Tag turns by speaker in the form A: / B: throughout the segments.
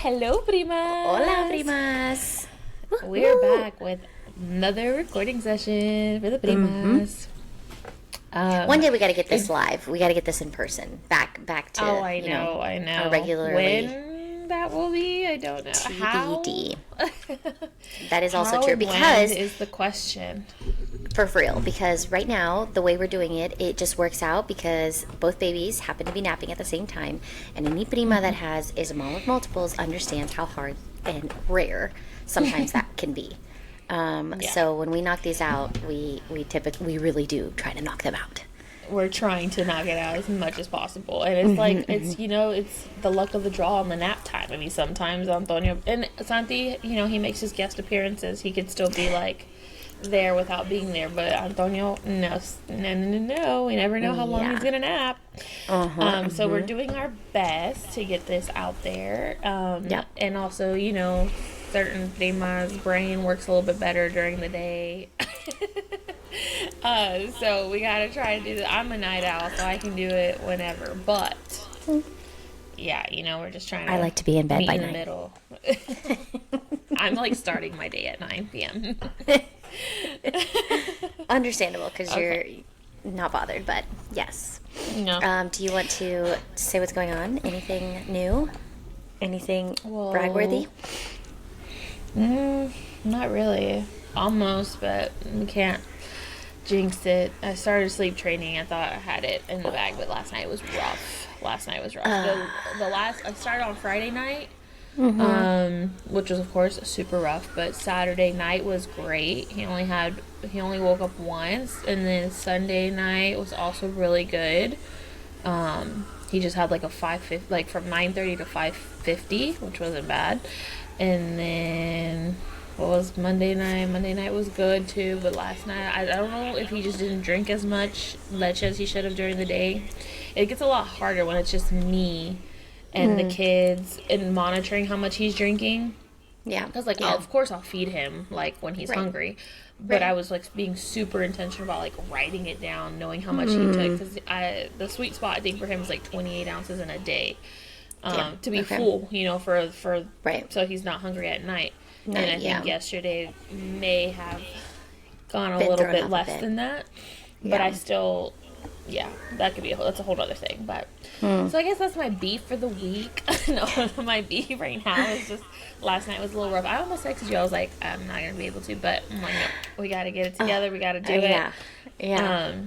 A: Hello, Primas.
B: Hola, Primas.
A: We're back with another recording session for the Primas.
B: One day we got to get this live. We got to get this in person. Back to
A: I know.
B: our regularly
A: When that will be, I don't know.
B: TBD. That is also
A: How
B: true
A: and
B: because
A: when is the question.
B: for real. Because right now the way we're doing it, it just works out because both babies happen to be napping at the same time, and any prima that is a mom of multiples understands how hard and rare sometimes that can be. So when we knock these out, we really do try to knock them out.
A: We're trying to knock it out as much as possible, and it's like it's the luck of the draw on the nap time. I mean, sometimes Antonio and Santi, he makes his guest appearances. He could still be like there without being there, but Antonio, no, we never know how long he's gonna nap. So we're doing our best to get this out there. And also, certain Prima's brain works a little bit better during the day. So we gotta try to do that. I'm a night owl, so I can do it whenever. But yeah, we're just trying to.
B: I like to be in bed by
A: in the
B: night.
A: middle. I'm like starting my day at 9 p.m.
B: Understandable, because you're not bothered, but yes.
A: No.
B: Do you want to say what's going on? Anything new? Anything bragworthy?
A: Not really. Almost, but we can't jinx it. I started sleep training. I thought I had it in the bag, but last night was rough. I started on Friday night, which was of course super rough, but Saturday night was great. He only woke up once, and then Sunday night was also really good. He just had like a 5:50, like from 9:30 to 5:50, which wasn't bad. And then what was Monday night? Monday night was good too, but last night I don't know if he just didn't drink as much leche as he should have during the day. It gets a lot harder when it's just me and the kids and monitoring how much he's drinking.
B: Yeah.
A: Because of course I'll feed him like when he's hungry, but I was like being super intentional about like writing it down, knowing how much he took, because the sweet spot I think for him is like 28 ounces in a day. To be full, for so he's not hungry at night. And I think yesterday may have gone a little bit less than that, but I still, that could be that's a whole other thing. But so I guess that's my beef for the week. No, my beef right now is just last night was a little rough. I almost texted you. I was like, I'm not gonna be able to, but I'm like, no, we got to get it together. We got to do it.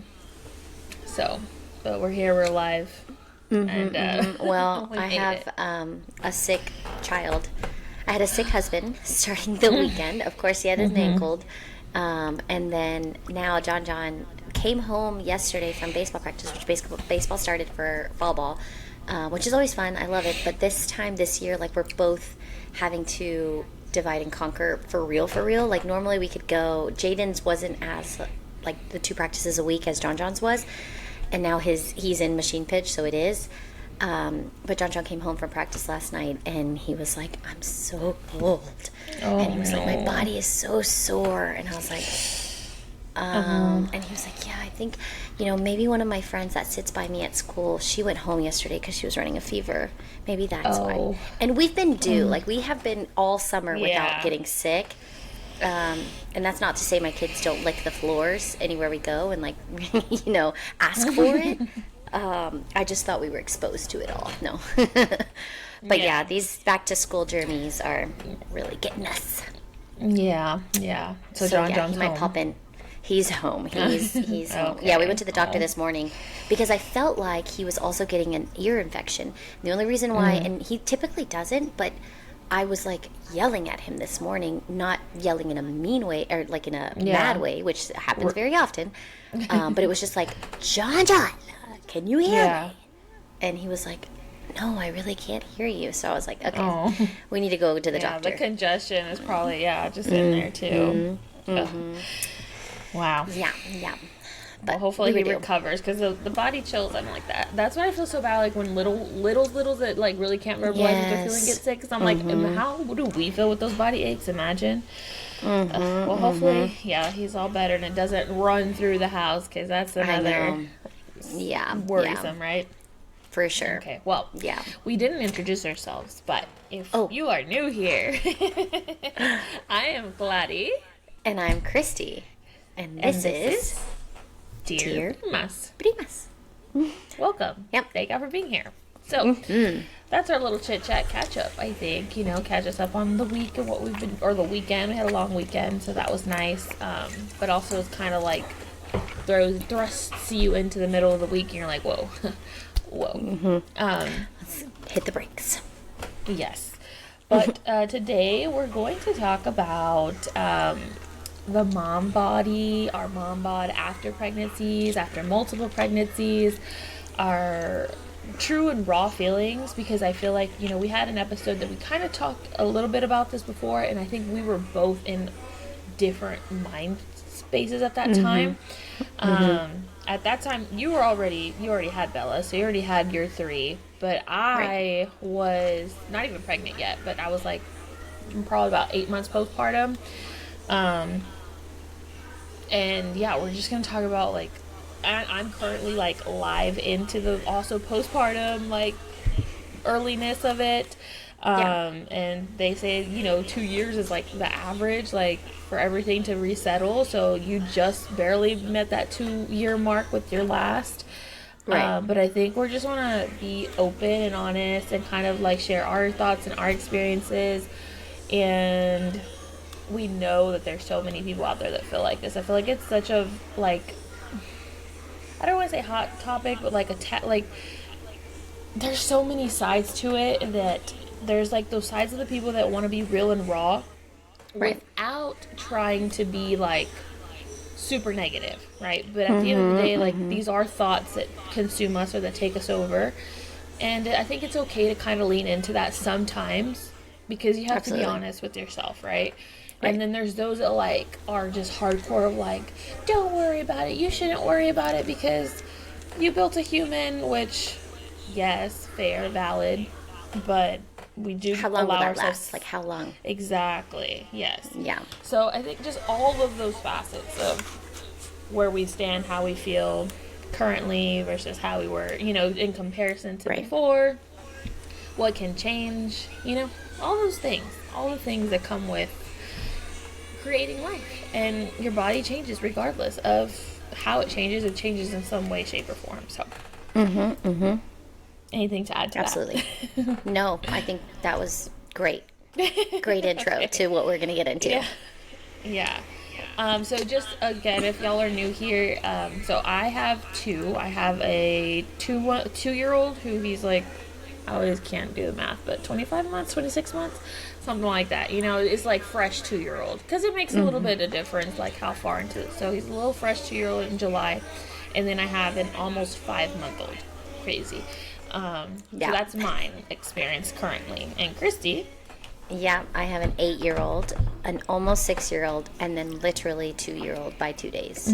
A: So, but we're here. We're alive. And
B: well, I have a sick child. I had a sick husband starting the weekend. Of course, he had his man cold. And then now John came home yesterday from baseball practice, which baseball started for fall ball, which is always fun. I love it. But this year, like, we're both having to divide and conquer for real. Like, normally we could go. Jaden's wasn't as, like, the 2 practices a week as John's was. And now he's in machine pitch, so it is. But John came home from practice last night, and he was like, I'm so cold. And he was like, my body is so sore. And I was like, and he was like, yeah, I think, maybe one of my friends that sits by me at school, she went home yesterday because she was running a fever. Maybe that's why. And we've been due. Like, we have been all summer without getting sick. And that's not to say my kids don't lick the floors anywhere we go and, like, ask for it. I just thought we were exposed to it all. No. But these back to school journeys are really getting us.
A: Yeah. So John's
B: he might
A: home.
B: pop in. He's home. He's home.
A: Okay.
B: Yeah, we went to the doctor this morning because I felt like he was also getting an ear infection. The only reason why, and he typically doesn't, but I was like yelling at him this morning, not yelling in a mean way or like in a mad way, which happens very often. But it was just like, John, can you hear me? And he was like, no, I really can't hear you. So I was like, okay, we need to go to the doctor.
A: The congestion is probably, just in there too. Wow.
B: Yeah. But
A: well, hopefully he recovers, because the body chills. I'm like that. That's why I feel so bad, like when littles that like really can't verbalize what they're feeling get sick. Because I'm like, how do we feel with those body aches? Imagine. Well, hopefully, he's all better and it doesn't run through the house, because that's another worrisome, right?
B: for sure.
A: Okay, well,
B: Yeah.
A: we didn't introduce ourselves, but if
B: Oh.
A: you are new here, I am Clari.
B: And I'm Kristi. And
A: And
B: this
A: this
B: is
A: is Dear Primas.
B: Primas.
A: Welcome.
B: Yep.
A: Thank you for being here. So, that's our little chit-chat catch-up, I think. You know, catch us up on the week and what we've been, or the weekend. We had a long weekend, so that was nice. But also it's kind of like thrusts you into the middle of the week and you're like, whoa. Whoa.
B: Let's hit the brakes.
A: Yes. But today we're going to talk about the mom body, our mom bod after pregnancies, after multiple pregnancies, our true and raw feelings, because I feel like, you know, we had an episode that we kind of talked a little bit about this before, and I think we were both in different mind spaces at that time. At that time, you already had Bella, so you already had your 3, but I was not even pregnant yet, but I was like probably about 8 months postpartum. And yeah, we're just gonna talk about like, I'm currently like live into the also postpartum like earliness of it. And they say, you know, 2 years is like the average, like for everything to resettle. So you just barely met that 2-year mark with your last. But I think we're just want to be open and honest and kind of like share our thoughts and our experiences. And we know that there's so many people out there that feel like this. I feel like it's such a like, I don't want to say hot topic, but like like there's so many sides to it that there's like those sides of the people that want to be real and raw without trying to be like super negative, right? But at the end of the day, like these are thoughts that consume us or that take us over. And I think it's okay to kind of lean into that sometimes because you have to be honest with yourself, right? And then there's those that like are just hardcore of like, don't worry about it. You shouldn't worry about it because you built a human, which yes, fair, valid, but we do
B: How long
A: allow
B: will that
A: ourselves
B: last? Like how long?
A: Exactly. Yes.
B: Yeah.
A: So I think just all of those facets of where we stand, how we feel currently versus how we were, you know, in comparison to before, what can change, you know, all those things, all the things that come with creating life, and your body changes regardless of how it changes. It changes in some way, shape, or form. So, anything to add to
B: Absolutely.
A: that?
B: No, I think that was great. Great intro to what we're going to get into.
A: Yeah. So just again, if y'all are new here, so I have 2. I have a 2-year-old who he's like, I always can't do the math, but 25 months, 26 months, something like that. You know, it's like fresh 2-year-old because it makes a little bit of difference, like how far into it. So he's a little fresh 2-year-old in July, and then I have an almost 5-month-old. Crazy. So that's mine experience currently. And Kristi.
B: Yeah, I have an 8-year-old, an almost 6-year-old, and then literally 2-year-old by 2 days.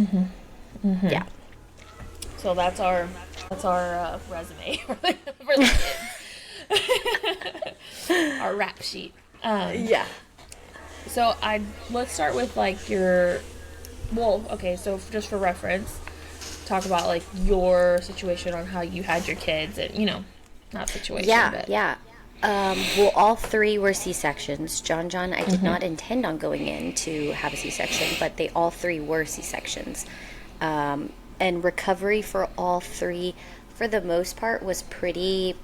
B: Yeah.
A: So that's our resume for the kids. Our rap sheet. So let's start with like so just for reference, talk about like your situation on how you had your kids and, you know, not situation.
B: Well, all 3 were C-sections. John, I did not intend on going in to have a C-section, but they all 3 were C-sections. And recovery for all 3, for the most part, was pretty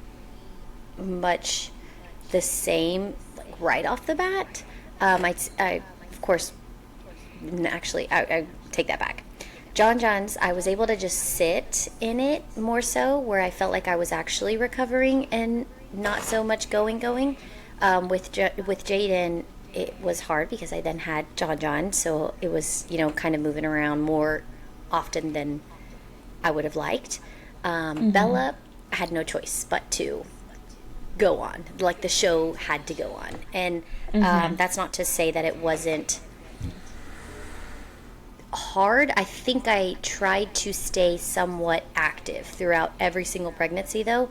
B: much the same, like right off the bat. I of course, actually, I take that back. John's, I was able to just sit in it more so, where I felt like I was actually recovering and not so much going. With Jaden, it was hard because I then had John, so it was, you know, kind of moving around more often than I would have liked. Bella had no choice but to go on. Like the show had to go on. And that's not to say that it wasn't hard. I think I tried to stay somewhat active throughout every single pregnancy though.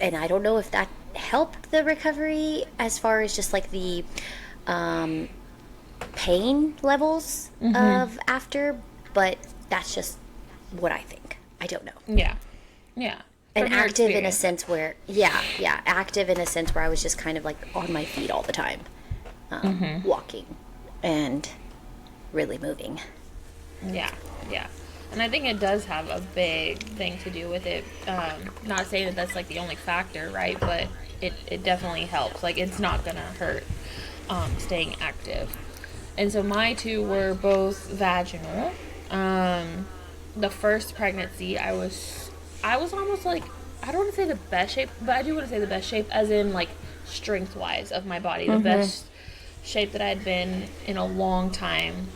B: And I don't know if that helped the recovery as far as just like the pain levels of after, but that's just what I think. I don't know.
A: Yeah.
B: And active in a sense where, active in a sense where I was just kind of like on my feet all the time, walking and really moving.
A: Yeah. And I think it does have a big thing to do with it. Not saying that that's like the only factor, right? But it definitely helps. Like, it's not gonna hurt staying active. And so my two were both vaginal. The first pregnancy, I was almost like, I don't want to say the best shape, but I do want to say the best shape, as in like strength wise of my body, the best shape that I had been in a long time.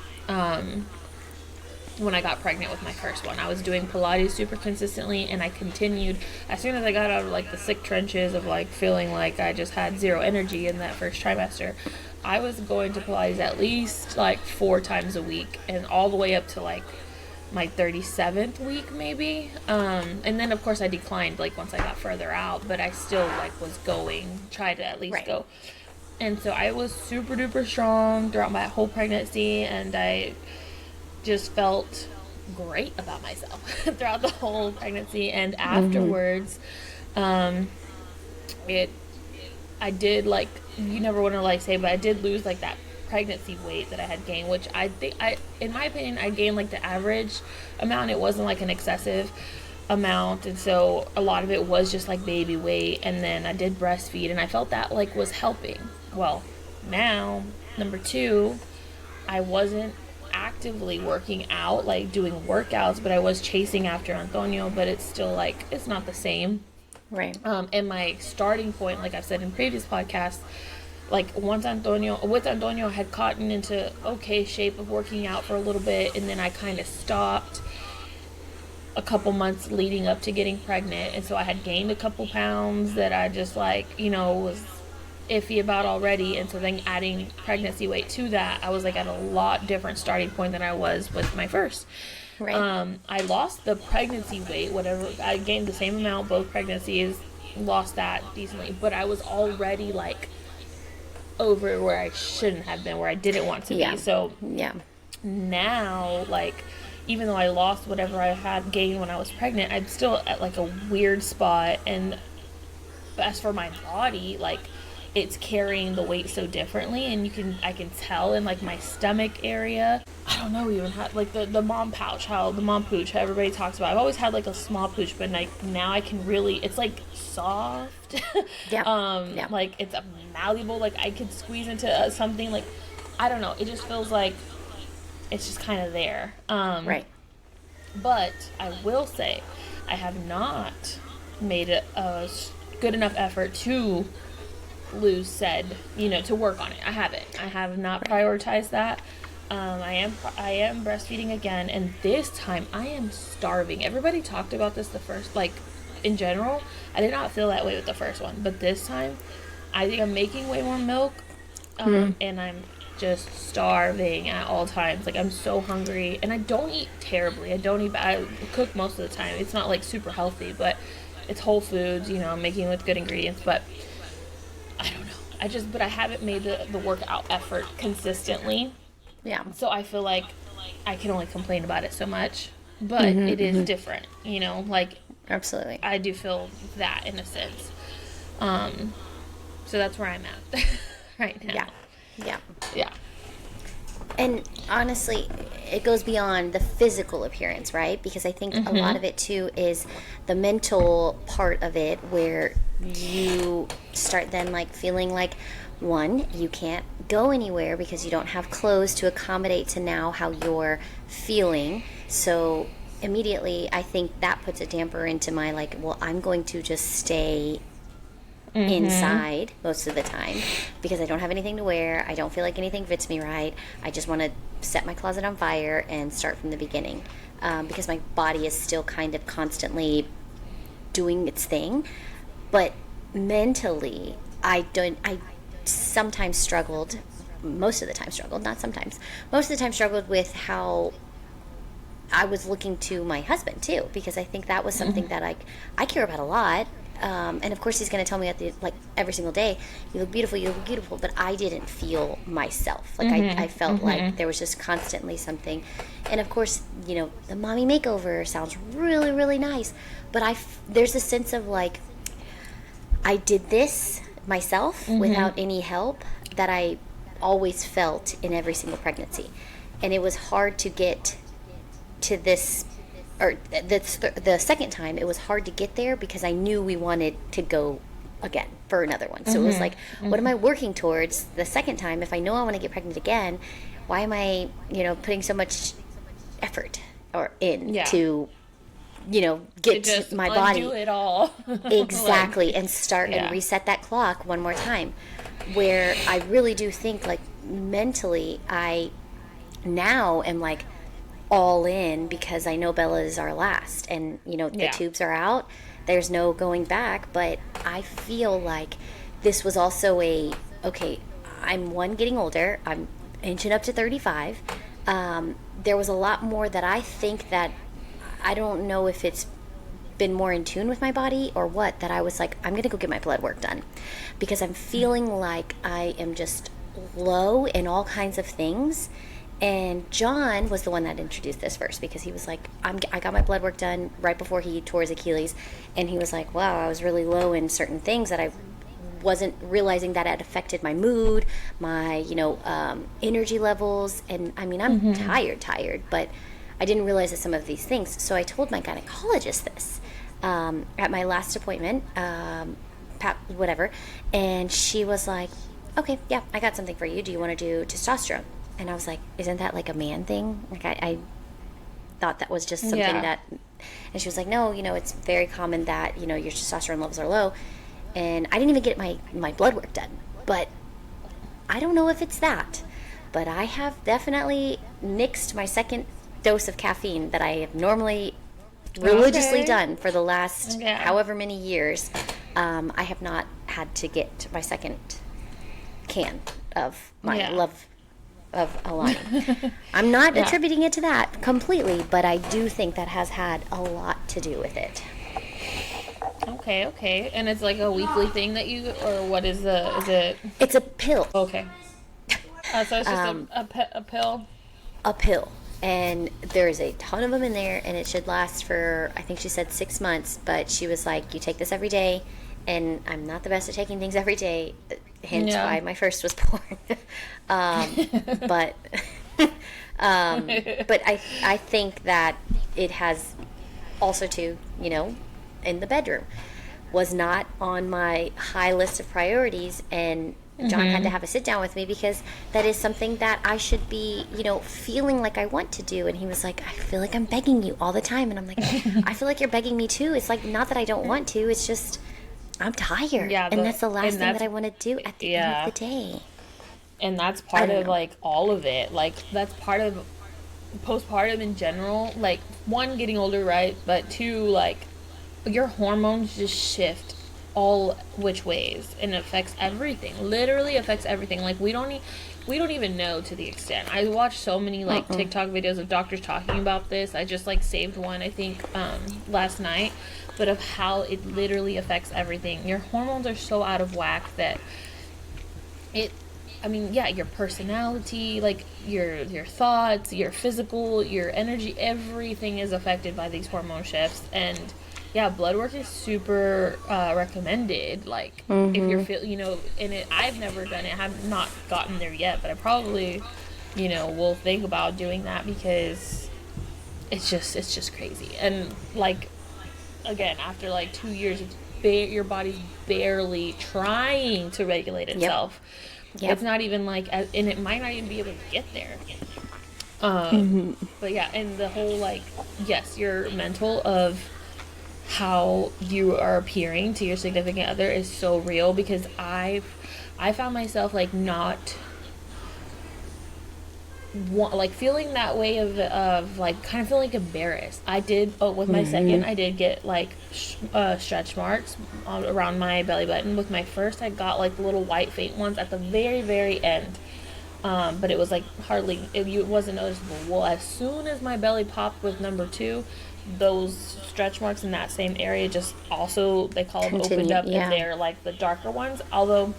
A: When I got pregnant with my first one, I was doing Pilates super consistently, and I continued as soon as I got out of like the sick trenches of like feeling like I just had zero energy in that first trimester. I was going to Pilates at least like 4 times a week, and all the way up to like my 37th week maybe. And then of course I declined like once I got further out, but I still like was going, try to at least go. And so I was super duper strong throughout my whole pregnancy, and I just felt great about myself throughout the whole pregnancy. And afterwards, I did, like, you never want to like say, but I did lose like that pregnancy weight that I had gained, which I think in my opinion, I gained like the average amount. It wasn't like an excessive amount, and so a lot of it was just like baby weight. And then I did breastfeed, and I felt that like was helping. Well, now number 2, I wasn't actively working out, like doing workouts, but I was chasing after Antonio, but it's still like, it's not the same.
B: Right.
A: And my starting point, like I've said in previous podcasts, like with Antonio, I had gotten into okay shape of working out for a little bit, and then I kind of stopped a couple months leading up to getting pregnant, and so I had gained a couple pounds that I just like, was iffy about already. And so then adding pregnancy weight to that, I was like at a lot different starting point than I was with my first.
B: Right.
A: I lost the pregnancy weight, whatever. I gained the same amount both pregnancies, lost that decently, but I was already like over where I shouldn't have been, where I didn't want to be. So now, like, even though I lost whatever I had gained when I was pregnant, I'm still at like a weird spot. And as for my body, like, it's carrying the weight so differently, and I can tell in like my stomach area. I don't know even how, like the mom pouch, the mom pooch, how everybody talks about. I've always had like a small pooch, but like now I can really, it's like soft. Like it's malleable, like I could squeeze into something, like, I don't know, it just feels like it's just kind of there.
B: Right.
A: But I will say, I have not made a good enough effort to lose said, to work on it. I have not prioritized that. I am breastfeeding again, and this time I am starving. Everybody talked about this the first, like, in general. I did not feel that way with the first one, but this time I think I'm making way more milk, and I'm just starving at all times. Like, I'm so hungry, and I don't eat terribly. I cook most of the time. It's not like super healthy, but it's whole foods, I'm making with good ingredients. But I don't know. But I haven't made the workout effort consistently.
B: Yeah.
A: So I feel like I can only complain about it so much, but it is different, like,
B: absolutely.
A: I do feel that in a sense. So that's where I'm at right now.
B: Yeah. And honestly, it goes beyond the physical appearance, right? Because I think a lot of it too is the mental part of it, where you start then like feeling like, one, you can't go anywhere because you don't have clothes to accommodate to now how you're feeling. So immediately I think that puts a damper into my like, well, I'm going to just stay inside most of the time because I don't have anything to wear. I don't feel like anything fits me right. I just want to set my closet on fire and start from the beginning, because my body is still kind of constantly doing its thing. But mentally, I sometimes struggled, most of the time struggled, not sometimes, most of the time struggled with how I was looking to my husband too, because I think that was something that I care about a lot. and of course he's going to tell me like every single day, you look beautiful, but I didn't feel myself. Like I felt like there was just constantly something. And of course, you know, the mommy makeover sounds really, really nice, but there's a sense of like, I did this myself without any help that I always felt in every single pregnancy. And it was hard to get to this, or the second time, it was hard to get there because I knew we wanted to go again for another one. So it was like, what am I working towards the second time? If I know I want to get pregnant again, why am I, you know, putting so much effort to, you know, get
A: to
B: my body,
A: do it all.
B: exactly,
A: like,
B: and start and reset that clock one more time. Where I really do think, like, mentally, I now am like all in because I know Bella is our last, and you know the tubes are out. There's no going back. But I feel like this was also okay. I'm getting older. I'm inching up to 35. There was a lot more that I think that I don't know if it's been more in tune with my body or what, that I was like, I'm gonna go get my blood work done because I'm feeling like I am just low in all kinds of things. And John was the one that introduced this first because he was like, I got my blood work done right before he tore his Achilles, and he was like, wow, I was really low in certain things that I wasn't realizing that had affected my mood, my, you know, energy levels. And I mean, I'm tired, but I didn't realize that some of these things. So I told my gynecologist this at my last appointment, whatever, and she was like, okay, yeah, I got something for you. Do you want to do testosterone? And I was like, isn't that like a man thing? Like I thought that was just something that, and she was like, no, you know, it's very common that, you know, your testosterone levels are low. And I didn't even get my blood work done, but I don't know if it's that, but I have definitely nixed my second dose of caffeine that I have normally religiously done for the last however many years. I have not had to get my second can of my love of Alani. I'm not attributing it to that completely, but I do think that has had a lot to do with it.
A: Okay. And it's like a weekly thing that you, or what is it?
B: It's a pill.
A: Okay. So it's just a pill?
B: A pill. And there's a ton of them in there, and it should last for, I think she said 6 months, but she was like, you take this every day, and I'm not the best at taking things every day, hence why my first was born. But I think that it has also too, you know, in the bedroom, was not on my high list of priorities, and John had to have a sit down with me because that is something that I should be, you know, feeling like I want to do. And he was like, I feel like I'm begging you all the time. And I'm like, I feel like you're begging me too. It's like, not that I don't want to, it's just I'm tired. And that's the last thing that I want to do at the end of the day.
A: And that's part of like all of it. Like that's part of postpartum in general. Like, one, getting older, right? But two, like, your hormones just shift all which ways, and it affects everything. Literally affects everything. Like, we don't even know to the extent. I watched so many like TikTok videos of doctors talking about this. I just like saved one, I think, last night, but of how it literally affects everything. Your hormones are so out of whack that your personality, like your thoughts, your physical, your energy, everything is affected by these hormone shifts. And blood work is super recommended. Like, if you're I've never done it. I have not gotten there yet, but I probably, will think about doing that because it's just crazy. And like, again, after like 2 years, your body's barely trying to regulate itself. Yep. It's not even like, and it might not even be able to get there. But yeah, and the whole like, yes, your mental of how you are appearing to your significant other is so real, because I found myself like not feeling that way of like kind of feeling like embarrassed. I did, with my second, I did get like stretch marks around my belly button. With my first, I got like the little white faint ones at the very, very end. But it was like it wasn't noticeable. Well, as soon as my belly popped with number 2, those stretch marks in that same area just also, they call them opened up, and they're like the darker ones. Although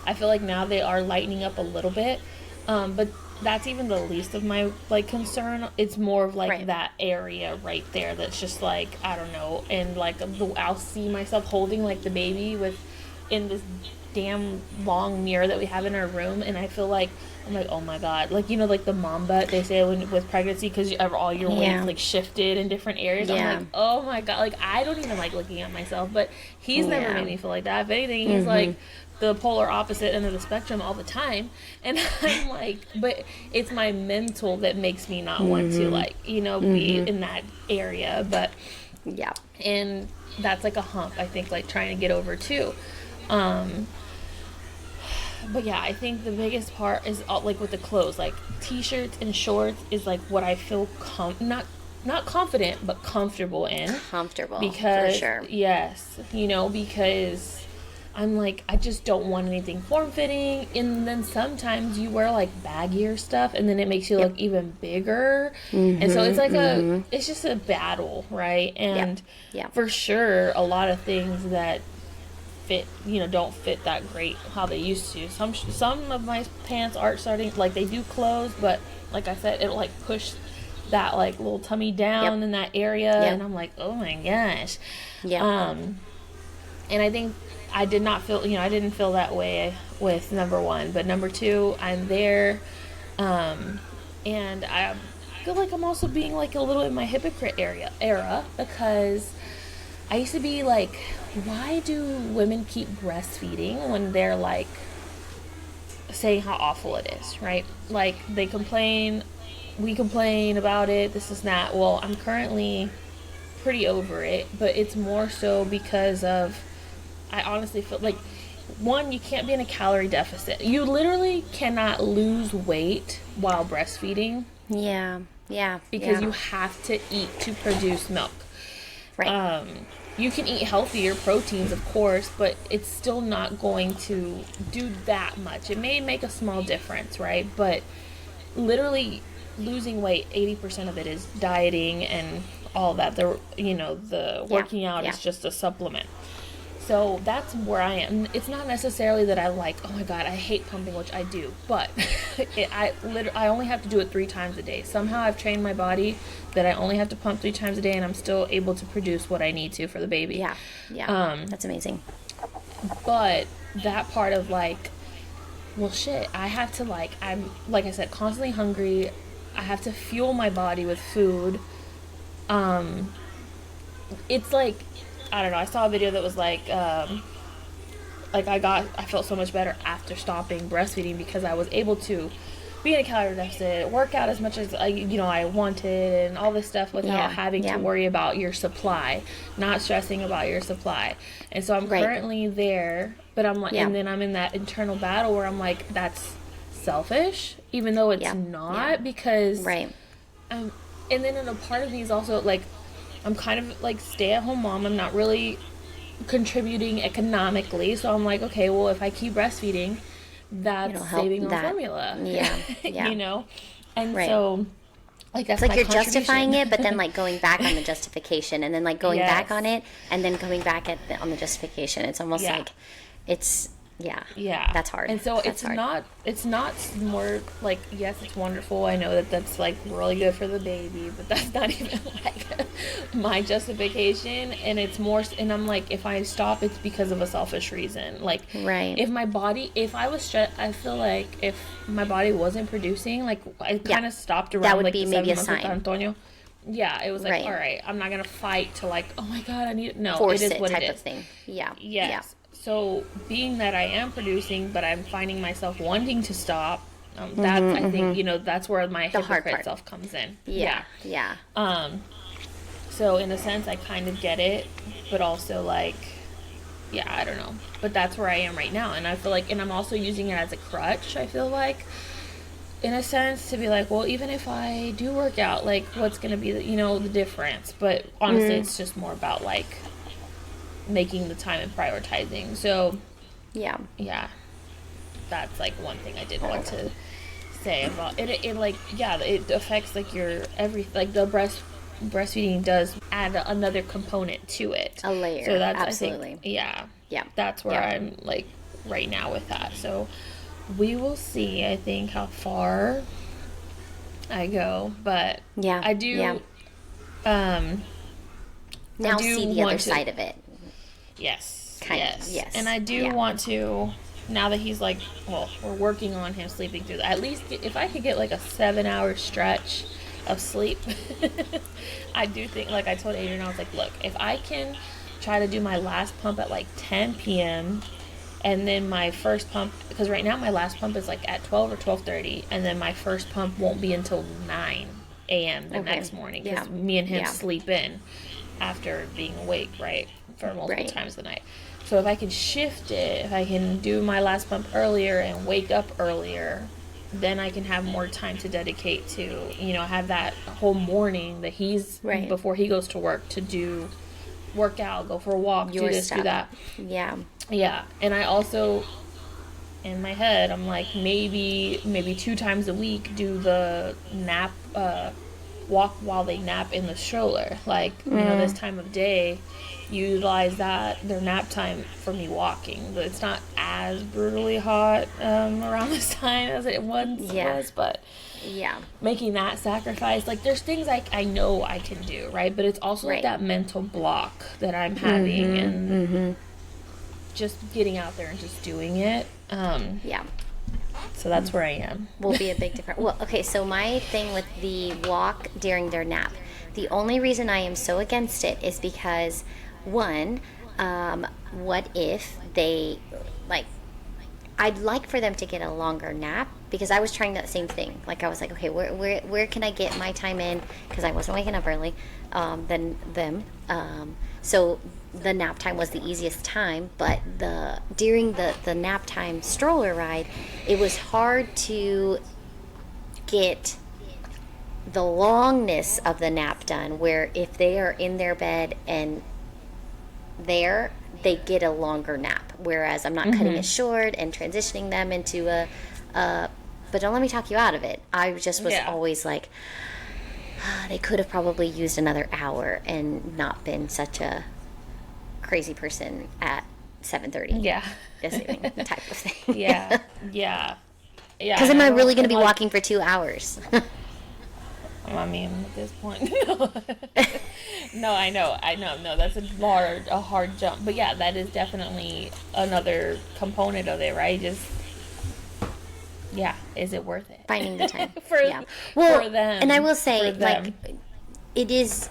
A: I feel like now they are lightening up a little bit, but that's even the least of my like concern. It's more of like that area right there that's just like, I don't know, and like I'll see myself holding like the baby in this damn long mirror that we have in our room, and I feel like I'm like, oh my god, like, you know, like the mom butt they say with pregnancy, because all your weight like shifted in different areas. I'm like, oh my god, like I don't even like looking at myself, but he's never made me feel like that. If anything, he's like the polar opposite end of the spectrum all the time, and I'm like, but it's my mental that makes me not want to, like, you know, be in that area. But and that's like a hump, I think, like trying to get over too. But yeah, I think the biggest part is like with the clothes, like t-shirts and shorts is like what I feel not confident, but comfortable in. Because, for sure. Yes, you know, because I'm like, I just don't want anything form-fitting. And then sometimes you wear like baggier stuff, and then it makes you look even bigger. And so it's like it's just a battle, right? And for sure, a lot of things that fit, you know, don't fit that great how they used to. Some of my pants aren't starting, like they do close, but like I said, it'll like push that like little tummy down in that area, and I'm like, oh my gosh. And I think I didn't feel that way with number one, but number two, I'm there, and I feel like I'm also being like a little in my hypocrite era, because I used to be like, why do women keep breastfeeding when they're like saying how awful it is, right? Like we complain about it, this is not. Well, I'm currently pretty over it, but it's more so because of, I honestly feel like, one, you can't be in a calorie deficit. You literally cannot lose weight while breastfeeding. Because you have to eat to produce milk. Right. You can eat healthier proteins, of course, but it's still not going to do that much. It may make a small difference, right? But literally losing weight, 80% of it is dieting and all that. The working out is just a supplement. So that's where I am. It's not necessarily that I like, oh my god, I hate pumping, which I do, but I only have to do it 3 times a day. Somehow I've trained my body that I only have to pump 3 times a day, and I'm still able to produce what I need to for the baby.
B: That's amazing.
A: But that part of like, well shit, I have to I'm, like I said, constantly hungry. I have to fuel my body with food. It's like, I don't know, I saw a video that was like I felt so much better after stopping breastfeeding, because I was able to be in a calorie deficit, work out as much as I wanted, and all this stuff without having to worry about your supply, not stressing about your supply. And so I'm currently there, but I'm like, and then I'm in that internal battle where I'm like, that's selfish, even though it's not, because and then in a part of me is also like, I'm kind of like stay-at-home mom. I'm not really contributing economically, so I'm like, okay, well, if I keep breastfeeding, that's saving on formula. You know, and so like that's
B: it's like you're justifying it, but then like going back on the justification, and then like going back on it, and then coming back on the justification. It's almost like it's that's hard.
A: And so it's not more like, yes, it's wonderful, I know that's like really good for the baby, but that's not even like my justification. And it's more, and I'm like, if I stop, it's because of a selfish reason. Like, if I was stressed, I feel like if my body wasn't producing, like I kind of stopped around, that would like be maybe a sign. Antonio. Yeah, it was like, all right, I'm not gonna fight to like, oh my god, I need
B: force
A: it is what
B: type
A: it is.
B: Of thing.
A: Yes. So being that I am producing, but I'm finding myself wanting to stop, that's I think that's where my hypocrite self comes in. So in a sense, I kind of get it, but also like, I don't know. But that's where I am right now, and I feel like, and I'm also using it as a crutch. I feel like, in a sense, to be like, well, even if I do work out, like, what's gonna be the difference? But honestly, it's just more about like making the time and prioritizing. So that's like one thing I did want to say about it. It like it affects like your like the breastfeeding does add another component to it.
B: A layer.
A: So that's,
B: Absolutely.
A: I think, yeah.
B: Yeah.
A: That's where I'm, like, right now with that. So we will see, I think, how far I go. But I do...
B: now see the other side of it.
A: Yes.
B: Kind of, yes.
A: And I do want to, now that he's like, well, we're working on him sleeping through that. At least if I could get like a 7-hour stretch of sleep, I do think, like I told Adrian, I was like, look, if I can try to do my last pump at like 10 p.m. and then my first pump, because right now my last pump is like at 12 or 12:30, and then my first pump won't be until 9 a.m. the next morning, because me and him sleep in after being awake, right, for multiple times a night. So if I can shift it, if I can do my last pump earlier and wake up earlier, then I can have more time to dedicate to, you know, have that whole morning that he's, before he goes to work, to do, work out, go for a walk, do this, do that. Yeah. And I also, in my head, I'm like, maybe 2 times a week, do the nap, walk while they nap in the stroller. Like, you know, this time of day, utilize their nap time for me walking. But it's not as brutally hot around this time as it once was, but making that sacrifice, like, there's things I know I can do, right? But it's also like that mental block that I'm having, and just getting out there and just doing it. So that's where I am.
B: Will be a big difference. Well, okay, so my thing with the walk during their nap, the only reason I am so against it is because, one, what if they, like, I'd like for them to get a longer nap, because I was trying that same thing. Like, I was like, okay, where can I get my time in? Because I wasn't waking up early than them. So the nap time was the easiest time, but during the nap time stroller ride, it was hard to get the longness of the nap done, where if they are in their bed and they get a longer nap, whereas I'm not cutting it short and transitioning them into but don't let me talk you out of it. I just was always like, they could have probably used another hour and not been such a crazy person at 7:30 this evening type of thing. Because am I really going to be walking for 2 hours?
A: I mean, at this point, no, I know, no, that's a hard jump, but yeah, that is definitely another component of it, right? Just, is it worth it?
B: Finding the time.
A: for them.
B: And I will say, like, it is,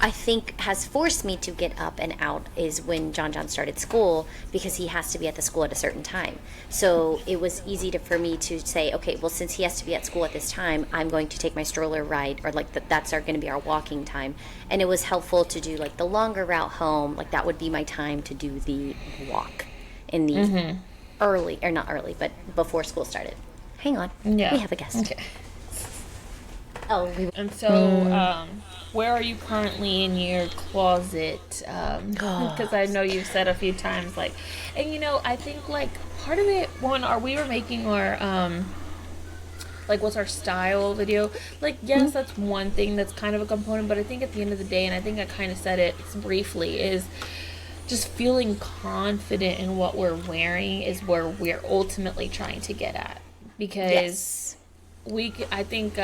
B: I think, has forced me to get up and out is when John started school, because he has to be at the school at a certain time. So it was easy for me to say, okay, well, since he has to be at school at this time, I'm going to take my stroller ride, or like that's going to be our walking time. And it was helpful to do like the longer route home. Like, that would be my time to do the walk in the early, or not early, but before school started. Hang on. We have a guest.
A: Okay.
B: And
A: so, where are you currently in your closet? Because I know you've said a few times, like, and you know, I think like part of it, we were making our, like, what's our style video? Like, yes, that's one thing that's kind of a component, but I think at the end of the day, and I think I kind of said it briefly, is just feeling confident in what we're wearing is where we're ultimately trying to get at. Because I think,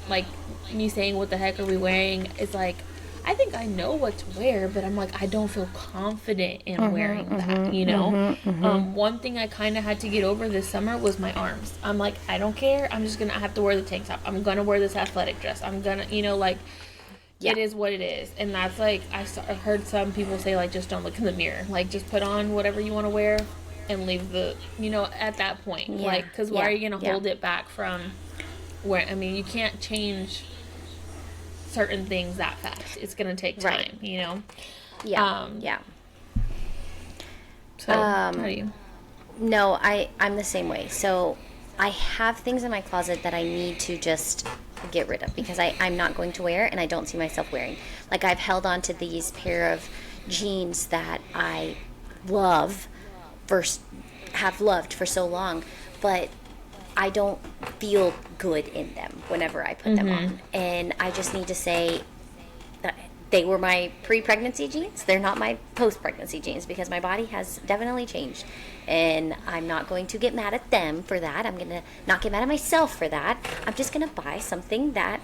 A: like, me saying, what the heck are we wearing? It's like, I think I know what to wear, but I'm like, I don't feel confident in wearing that, you know? One thing I kind of had to get over this summer was my arms. I'm like, I don't care. I'm just going to have to wear the tank top. I'm going to wear this athletic dress. I'm going to, you know, like, it is what it is. And that's like, I heard some people say, like, just don't look in the mirror. Like, just put on whatever you want to wear and leave the, you know, at that point. Like, because why are you going to hold it back from where, I mean, you can't change certain things that fast. It's going to take time, you know? So, how do you?
B: No, I'm the same way. So I have things in my closet that I need to just get rid of, because I'm not going to wear and I don't see myself wearing. Like, I've held on to these pair of jeans that I have loved for so long, but I don't feel good in them whenever I put them on. And I just need to say, they were my pre-pregnancy jeans. They're not my post-pregnancy jeans because my body has definitely changed. And I'm not going to get mad at them for that. I'm going to not get mad at myself for that. I'm just going to buy something that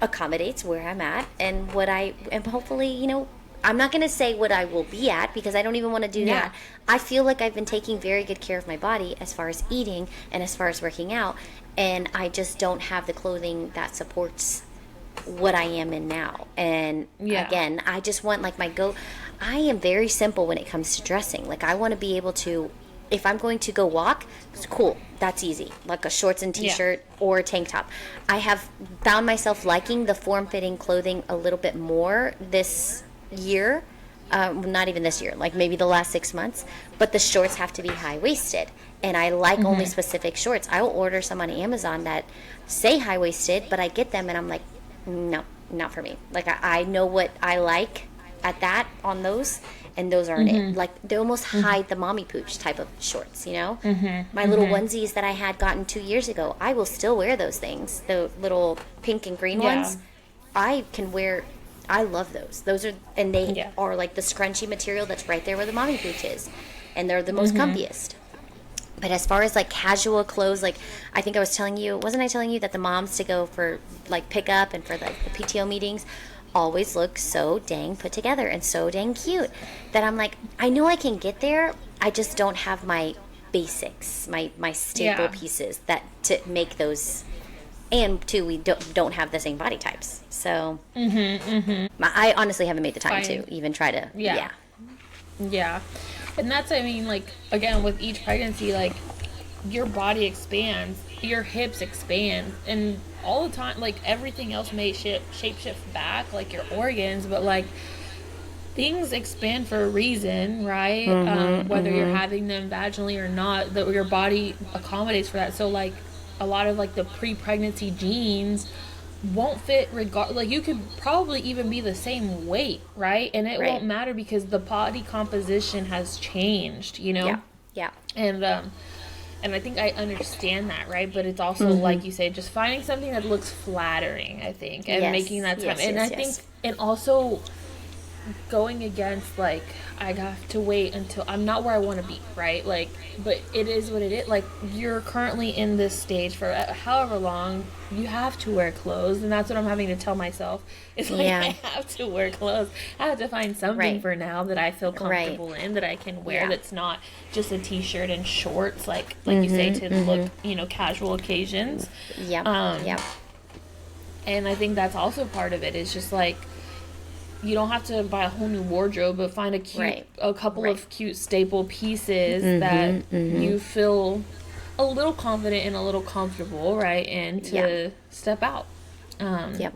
B: accommodates where I'm at and what I am. Hopefully, you know, I'm not going to say what I will be at because I don't even want to do that. I feel like I've been taking very good care of my body as far as eating and as far as working out. And I just don't have the clothing that supports what I am in now. And again, I just want like I am very simple when it comes to dressing. Like I want to be able to, if I'm going to go walk, it's cool. That's easy. Like a shorts and t-shirt or a tank top. I have found myself liking the form-fitting clothing a little bit more this year. Not even this year, like maybe the last 6 months. But the shorts have to be high-waisted. And I like only specific shorts. I will order some on Amazon that say high-waisted, but I get them and I'm like, no, not for me. Like I know what I like at that on those, and those aren't it. Like they almost hide the mommy pooch type of shorts, you know. My little onesies that I had gotten 2 years ago, I will still wear those things. The little pink and green ones, I can wear. I love those. Those are, and they are like the scrunchy material that's right there where the mommy pooch is, and they're the most comfiest. But as far as like casual clothes, like I think I was telling you, wasn't I telling you that the moms to go for like pickup and for like the PTO meetings always look so dang put together and so dang cute that I'm like, I know I can get there. I just don't have my basics, my staple pieces that to make those. And two, we don't have the same body types. So I honestly haven't made the time to even try to.
A: Yeah. And that's, I mean, like, again, with each pregnancy, like, your body expands, your hips expand, and all the time, like, everything else may shape shift back, like your organs, but, like, things expand for a reason, right? Whether you're having them vaginally or not, that your body accommodates for that. So, like, a lot of, like, the pre-pregnancy jeans won't fit like you could probably even be the same weight, right? And it won't matter because the body composition has changed, you know. And I think I understand that, right? But it's also like you say, just finding something that looks flattering, I think, and making that time. And I think, and also going against, like, I have to wait until I'm not where I want to be, right? Like, but it is what it is. Like, you're currently in this stage for however long, you have to wear clothes, and that's what I'm having to tell myself. It's like, I have to wear clothes. I have to find something for now that I feel comfortable in, that I can wear, that's not just a t-shirt and shorts, like you say, to look, you know, casual occasions. And I think that's also part of it. It's just like, you don't have to buy a whole new wardrobe, but find a couple of cute staple pieces that you feel a little confident and a little comfortable, right? And to step out. But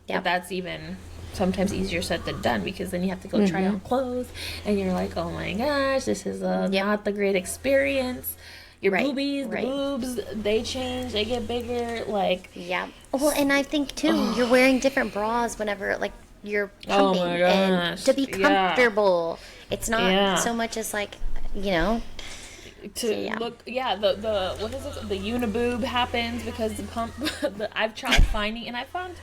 A: that's even sometimes easier said than done, because then you have to go try on clothes, and you're like, oh my gosh, this is not the great experience. Your boobies, the boobs, they change, they get bigger, like.
B: Well, and I think too, you're wearing different bras whenever, like, you're pumping, and to be comfortable. It's not so much as, like, you know,
A: to look. The what is it? The uniboob happens because the pump. I've tried finding, and I found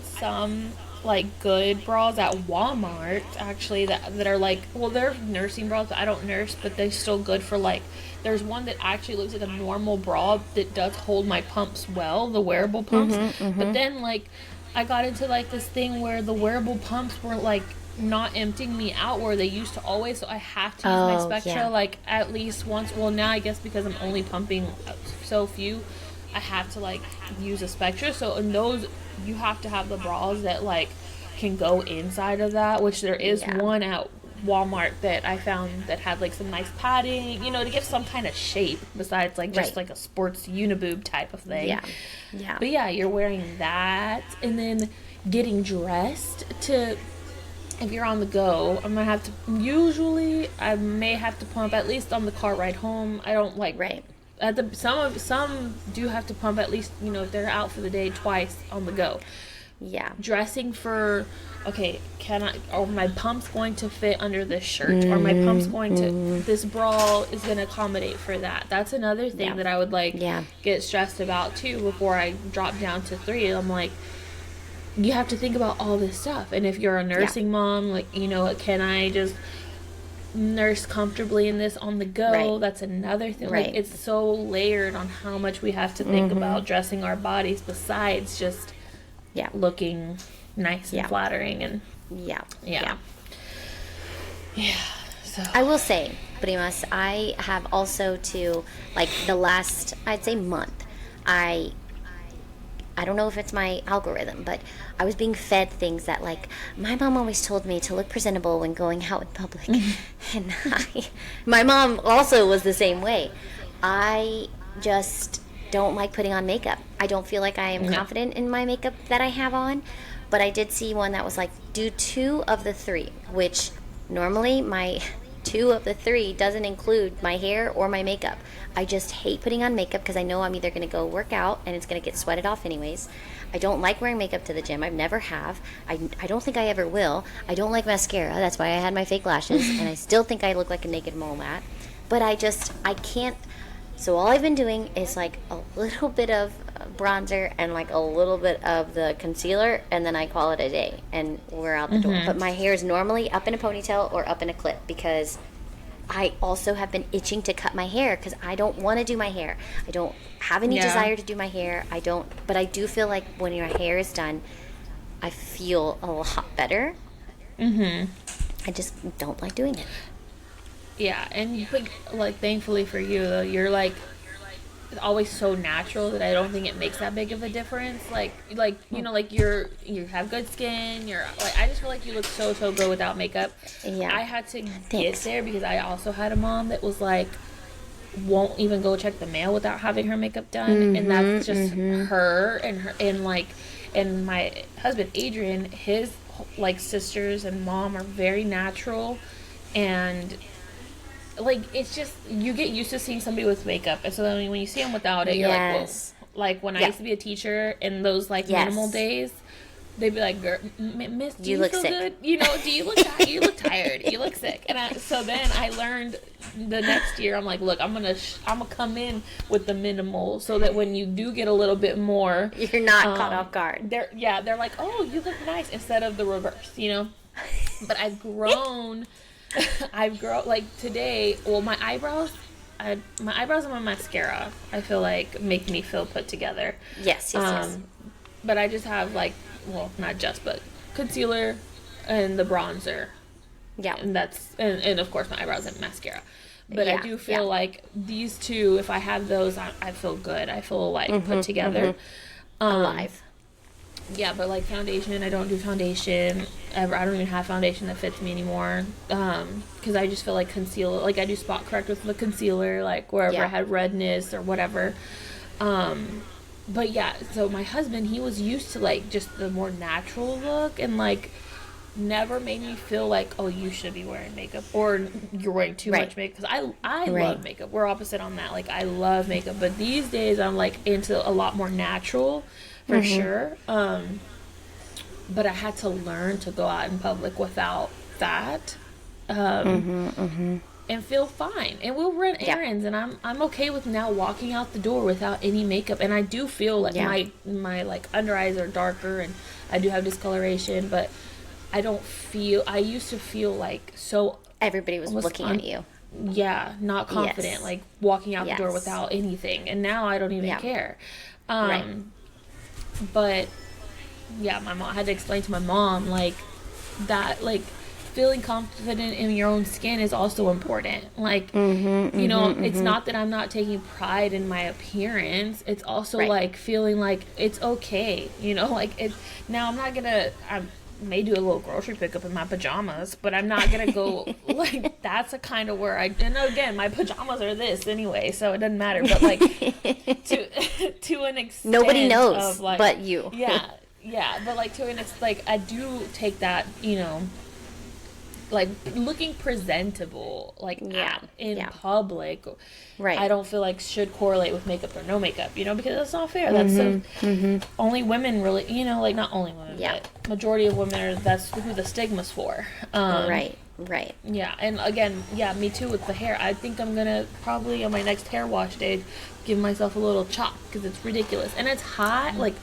A: some like good bras at Walmart actually that are like, well, they're nursing bras. I don't nurse, but they're still good for, like, there's one that actually looks like a normal bra that does hold my pumps well, the wearable pumps. But then, like, I got into, like, this thing where the wearable pumps were, like, not emptying me out where they used to always, so I have to use my Spectra, like, at least once. Well, now I guess because I'm only pumping so few, I have to, like, use a Spectra. So in those, you have to have the bras that, like, can go inside of that, which there is one at Walmart that I found that had, like, some nice padding, you know, to give some kind of shape besides, like, just like a sports uniboob type of thing. But you're wearing that, and then getting dressed to, if you're on the go, I'm gonna have to, usually I may have to pump at least on the car ride home. I don't like at the some do have to pump at least, you know, if they're out for the day, twice on the go. Dressing for, okay, are my pumps going to fit under this shirt? Or my pumps going to, this bra is going to accommodate for that? That's another thing that I would, like, get stressed about too before I drop down to 3. I'm like, you have to think about all this stuff. And if you're a nursing mom, like, you know, can I just nurse comfortably in this on the go?
B: Right.
A: That's another thing.
B: Right.
A: Like, it's so layered on how much we have to think about dressing our bodies besides just looking nice and flattering. And yeah. So
B: I will say, Primas, I have also to, like, the last, I'd say, month, I don't know if it's my algorithm, but I was being fed things that, like, my mom always told me to look presentable when going out in public. And my mom also was the same way. I just don't like putting on makeup. I don't feel like I am confident in my makeup that I have on. But I did see one that was like, do 2 of the 3, which normally my 2 of the 3 doesn't include my hair or my makeup. I just hate putting on makeup because I know I'm either going to go work out and it's going to get sweated off anyways. I don't like wearing makeup to the gym. I've never have. I don't think I ever will. I don't like mascara. That's why I had my fake lashes. And I still think I look like a naked mole mat. But I can't. So all I've been doing is like a little bit of bronzer and like a little bit of the concealer, and then I call it a day and we're out the door. But my hair is normally up in a ponytail or up in a clip because I also have been itching to cut my hair because I don't want to do my hair. I don't have any desire to do my hair. But I do feel like when your hair is done, I feel a lot better. I just don't like doing it.
A: Yeah, and like thankfully for you, though, you're like always so natural that I don't think it makes that big of a difference. Like you know, like you have good skin. You're like, I just feel like you look so good without makeup. Yeah, I had to get there because I also had a mom that was like, won't even go check the mail without having her makeup done, and that's just her and my husband Adrian, his like sisters and mom are very natural, and like, it's just, you get used to seeing somebody with makeup, and so then when you see them without it, you're like, whoa. Like, when I used to be a teacher in those, like, minimal days, they'd be like, girl, miss, do you feel sick? Good? You know, do you look tired? You look tired. You look sick. And so then I learned the next year, I'm like, look, I'm gonna come in with the minimal so that when you do get a little bit more,
B: you're not caught off guard.
A: They're like, oh, you look nice, instead of the reverse, you know? But I've grown... like today, well, my eyebrows and my mascara, I feel like make me feel put together. Yes. But I just have like, well, not just, but concealer and the bronzer. Yeah. And that's, and of course my eyebrows and mascara. But I do feel like these two, if I have those, I feel good. I feel like put together.
B: Alive.
A: Yeah, but like foundation, I don't do foundation ever. I don't even have foundation that fits me anymore. Because I just feel like concealer, like I do spot correct with the concealer, like wherever I had redness or whatever. But yeah, so my husband, he was used to like just the more natural look, and like never made me feel like, oh, you should be wearing makeup or you're wearing too much makeup. Because I love makeup. We're opposite on that. Like, I love makeup, but these days I'm like into a lot more natural. For sure. But I had to learn to go out in public without that. And feel fine. And we'll run errands, and I'm okay with now walking out the door without any makeup. And I do feel like my like under eyes are darker, and I do have discoloration, but I used to feel like so
B: everybody was looking at you.
A: Yeah, not confident, like walking out the door without anything. And now I don't even care. But yeah, I had to explain to my mom like that, like feeling confident in your own skin is also important. Like, you know, it's not that I'm not taking pride in my appearance. It's also like feeling like it's okay, you know, like it. Now I may do a little grocery pickup in my pajamas, but I'm not gonna go like, that's a kind of where and again, my pajamas are this anyway, so it doesn't matter, but like to an extent,
B: nobody knows
A: of, like,
B: but you.
A: But like to an extent, like I do take that, you know, like looking presentable, like in public, I don't feel like should correlate with makeup or no makeup, you know, because that's not fair. That's only women really, you know, like not only women, but majority of women that's who the stigma's for. Right. Yeah, and again, me too with the hair. I think I'm gonna probably on my next hair wash day give myself a little chop because it's ridiculous and it's hot. Like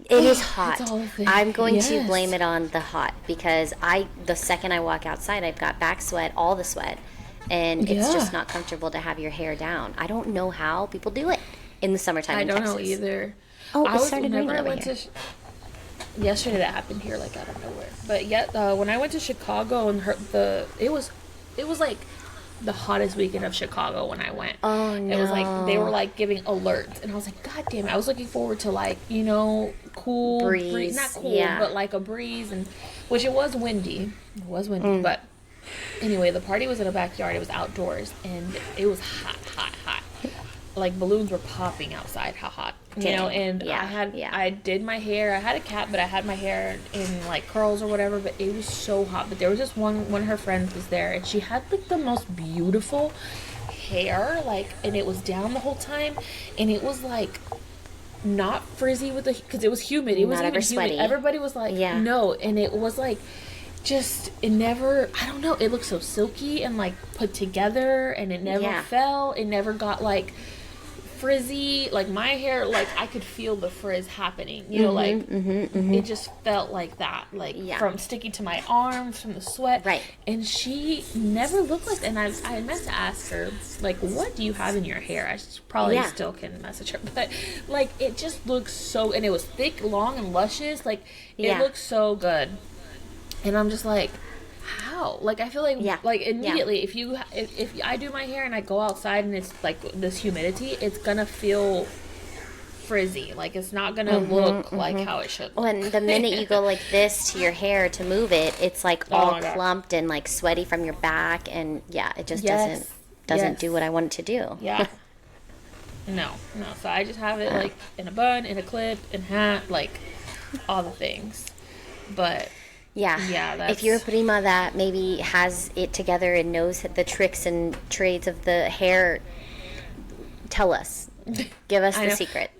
B: It is hot.
A: It's all the thing.
B: I'm going to blame it on the hot, because the second I walk outside, I've got back sweat, all the sweat, and it's just not comfortable to have your hair down. I don't know how people do it in the summertime in Texas.
A: I don't know either.
B: Oh, it started raining over here.
A: Yesterday that happened here, like, out of nowhere. But yet, when I went to Chicago and it was like the hottest weekend of Chicago when I went.
B: Oh, no.
A: It was like, they were like giving alerts, and I was like, God damn it. I was looking forward to, like, you know, cool breeze. Not cool, but like a breeze, and which it was windy. It was windy, but anyway, the party was in a backyard. It was outdoors, and it was hot. Like, balloons were popping outside. How hot, you know? And I did my hair. I had a cap, but I had my hair in like curls or whatever. But it was so hot. But there was just one of her friends was there, and she had like the most beautiful hair, like, and it was down the whole time, and it was like not frizzy with because it was humid. It was even humid. Everybody was like, no, and it was like. Just, it never, I don't know, it looked so silky and like put together, and it never fell. It never got like frizzy. Like, my hair, like, I could feel the frizz happening, you know, like it just felt like that, like from sticking to my arms, from the sweat. Right. And she never looked like that. And I meant to ask her, like, what do you have in your hair? I probably still can message her, but like, it just looks so, and it was thick, long, and luscious. Like, it looked so good. And I'm just like, how? Like, I feel like, like, immediately, if I do my hair and I go outside and it's like this humidity, it's gonna feel frizzy. Like, it's not gonna look like how it should look.
B: Well, and the minute you go like this to your hair to move it, it's like all clumped and like sweaty from your back, and it just doesn't do what I want it to do.
A: Yeah. No. So I just have it like in a bun, in a clip, in hat, like all the things. But
B: Yeah, if you're a prima that maybe has it together and knows the tricks and trades of the hair, tell us. Give us the secret.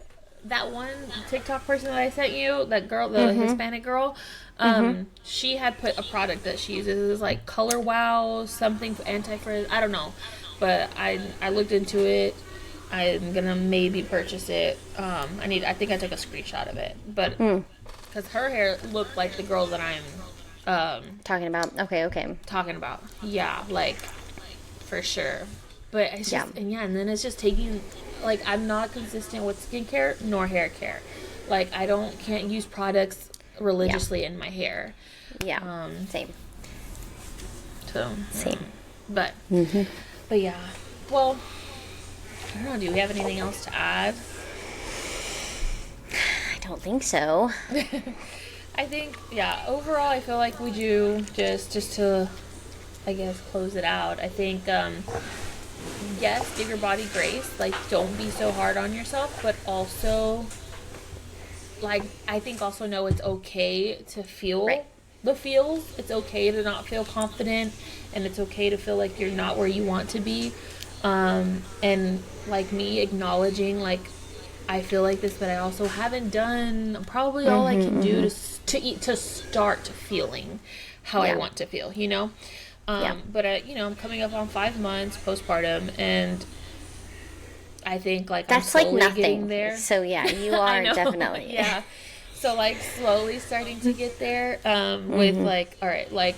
A: That one TikTok person that I sent you, that girl, the Hispanic girl, she had put a product that she uses. It was like Color Wow, something for anti-frizz. I don't know. But I looked into it. I'm going to maybe purchase it. I think I took a screenshot of it. But... because her hair looked like the girl that I'm
B: talking about. Okay.
A: Talking about. Yeah, like, for sure. But it's just, and then it's just taking, like, I'm not consistent with skincare nor hair care. Like, can't use products religiously in my hair.
B: Yeah. Same.
A: So.
B: Same.
A: But yeah. Well, I don't know. Do we have anything else to add?
B: I don't think so.
A: I think, overall, I feel like we do, just to, I guess, close it out. I think, yes, give your body grace. Like, don't be so hard on yourself, but also, like, I think also know it's okay to feel the feels. It's okay to not feel confident, and it's okay to feel like you're not where you want to be. And, like, me acknowledging, like, I feel like this, but I also haven't done probably all I can do to start feeling how I want to feel, you know? But, I'm coming up on 5 months postpartum, and I think, like,
B: that's
A: I'm slowly
B: like nothing.
A: Getting there.
B: So, you are definitely.
A: Yeah. So, like, slowly starting to get there with, like, all right, like,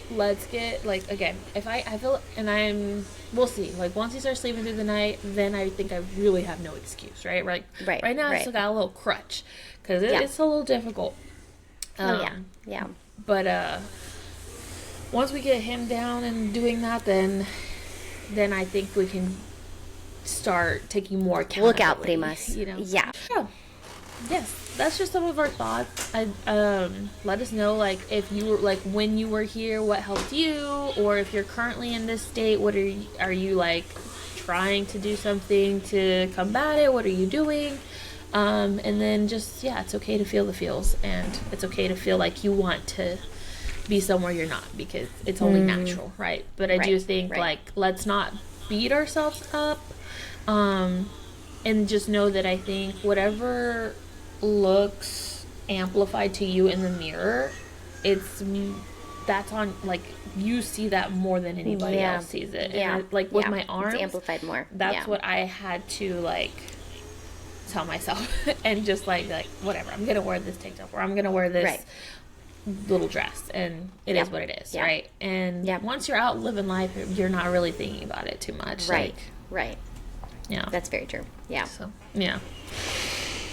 A: let's get, like, again, if I feel, and we'll see, like, once you start sleeping through the night, then I think I really have no excuse, right right now I still got a little crutch, because it's a little difficult. But once we get him down and doing that, then I think we can start taking more accountability.
B: Look out, Primas.
A: You know? Yes, that's just some of our thoughts. Let us know, like, if you were, like, when you were here, what helped you, or if you're currently in this state, what are you like trying to do something to combat it? What are you doing? And then just, it's okay to feel the feels, and it's okay to feel like you want to be somewhere you're not, because it's only natural, right? But I do think, like, let's not beat ourselves up, and just know that I think whatever looks amplified to you in the mirror, that's on, like, you see that more than anybody else sees it. And like with my arms,
B: it's amplified more.
A: That's what I had to, like, tell myself and just like whatever, I'm gonna wear this tank top, or I'm gonna wear this little dress, and it is what it is, right? And once you're out living life, you're not really thinking about it too much,
B: right?
A: Yeah,
B: that's very true. Yeah.
A: So yeah.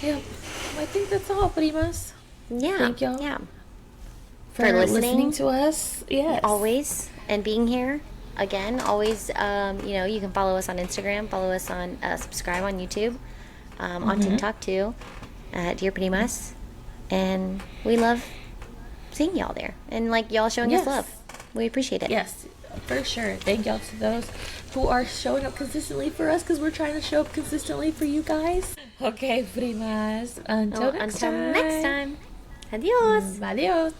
A: I think that's all, Primas.
B: Yeah.
A: Thank y'all.
B: Yeah.
A: For listening to us. Yes.
B: Always, and being here. Again, always, you know, you can follow us on Instagram, follow us on, subscribe on YouTube, on TikTok too, Dear Primas. And we love seeing y'all there. And like y'all showing us love. We appreciate it.
A: Yes, for sure. Thank y'all to those who are showing up consistently for us, because we're trying to show up consistently for you guys. Okay, Primas. Until next time.
B: Adios.
A: Adios.